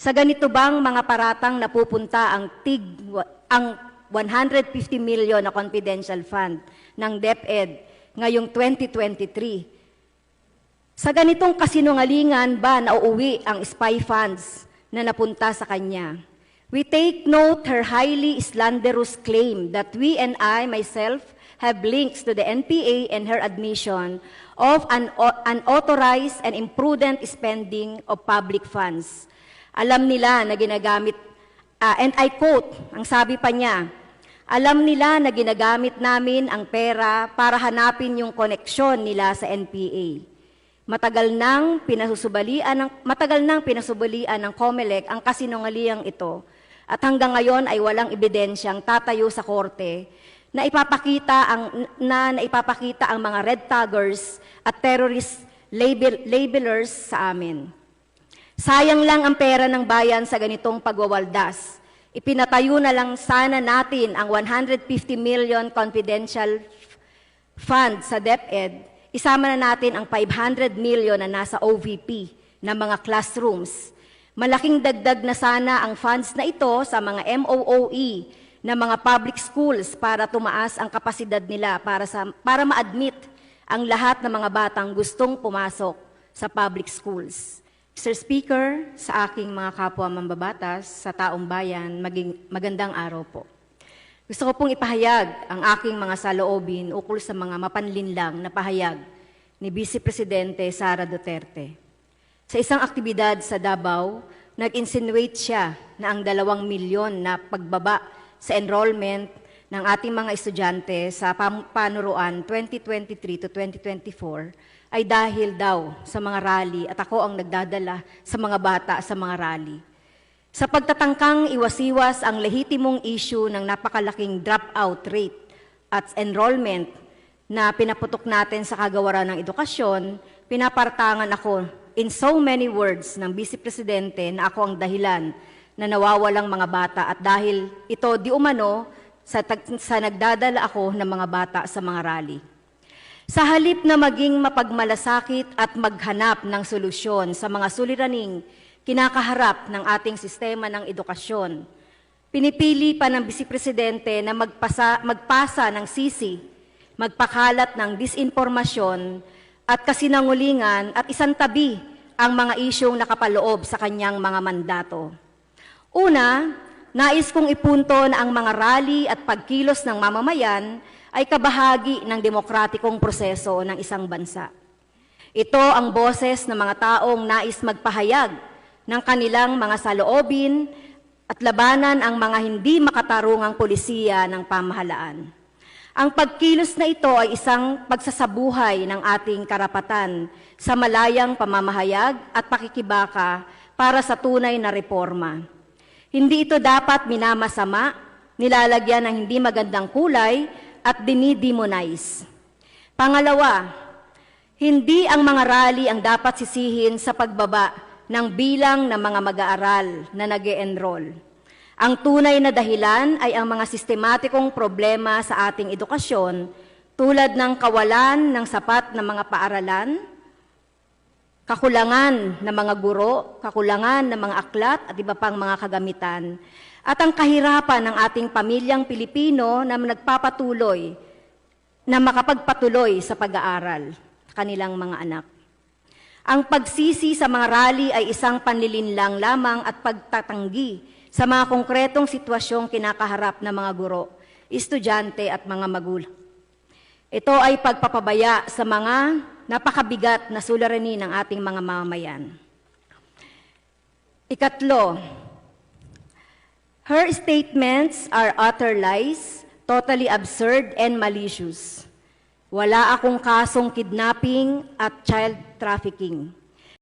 Sa ganito bang mga paratang napupunta ang 150 million na confidential fund ng DepEd ngayong 2023? Sa ganitong kasinungalingan ba nauuwi ang spy funds na napunta sa kanya? We take note her highly slanderous claim that we and I, myself, have links to the NPA and her admission of unauthorized and imprudent spending of public funds. Alam nila na ginagamit, and I quote, ang sabi pa niya, alam nila na ginagamit namin ang pera para hanapin yung koneksyon nila sa NPA. Matagal nang pinasubalian ng COMELEC ang kasinungalingang ito at hanggang ngayon ay walang ebidensyang tatayo sa korte na ipapakita ang mga red taggers at terrorist labelers sa amin. Sayang lang ang pera ng bayan sa ganitong pagwawaldas. Ipinatayo na lang sana natin ang 150 million confidential fund sa DepEd. Isama na natin ang 500 million na nasa OVP na mga classrooms. Malaking dagdag na sana ang funds na ito sa mga MOOE na mga public schools para tumaas ang kapasidad nila para ma-admit ang lahat ng mga batang gustong pumasok sa public schools. Mr. Speaker, sa aking mga kapwa mambabatas, sa taong bayan, magandang araw po. Gusto ko pong ipahayag ang aking mga saloobin ukol sa mga mapanlinlang na pahayag ni Vice Presidente Sara Duterte. Sa isang aktibidad sa Davao, nag-insinuate siya na ang 2 milyon na pagbaba sa enrollment ng ating mga estudyante sa panuruan 2023 to 2024 ay dahil daw sa mga rally at ako ang nagdadala sa mga bata sa mga rally. Sa pagtatangkang iwasiwas ang lehitimong issue ng napakalaking dropout rate at enrollment na pinaputok natin sa kagawaran ng edukasyon, pinapartangan ako in so many words ng Vice Presidente na ako ang dahilan na nawawalang mga bata at dahil ito di umano sa nagdadala ako ng mga bata sa mga rally. Sa halip na maging mapagmalasakit at maghanap ng solusyon sa mga suliraning kinakaharap ng ating sistema ng edukasyon, pinipili pa ng Vice Presidente na magpasa ng sisi, magpakalat ng disinformasyon at kasinungalingan at isantabi ang mga isyong nakapaloob sa kanyang mga mandato. Una, nais kong ipunto na ang mga rally at pagkilos ng mamamayan ay kabahagi ng demokratikong proseso ng isang bansa. Ito ang boses ng mga taong nais magpahayag ng kanilang mga saloobin at labanan ang mga hindi makatarungang polisiya ng pamahalaan. Ang pagkilos na ito ay isang pagsasabuhay ng ating karapatan sa malayang pamamahayag at pakikibaka para sa tunay na reforma. Hindi ito dapat minamasama, nilalagyan ng hindi magandang kulay at dinidemonize. Pangalawa, hindi ang mga rally ang dapat sisihin sa pagbaba ng bilang ng mga mag-aaral na nag-e-enroll. Ang tunay na dahilan ay ang mga sistematikong problema sa ating edukasyon tulad ng kawalan ng sapat na mga paaralan, kakulangan ng mga guro, kakulangan ng mga aklat at iba pang mga kagamitan, at ang kahirapan ng ating pamilyang Pilipino na nagpapatuloy na makapagpatuloy sa pag-aaral kanilang mga anak. Ang pagsisi sa mga rally ay isang panlilinlang lamang at pagtatanggi sa mga konkretong sitwasyong kinakaharap ng mga guro, estudyante at mga magulang. Ito ay pagpapabaya sa mga napakabigat na suliranin ng ating mga mamamayan. Ikatlo, her statements are utter lies, totally absurd and malicious. Wala akong kasong kidnapping at child trafficking.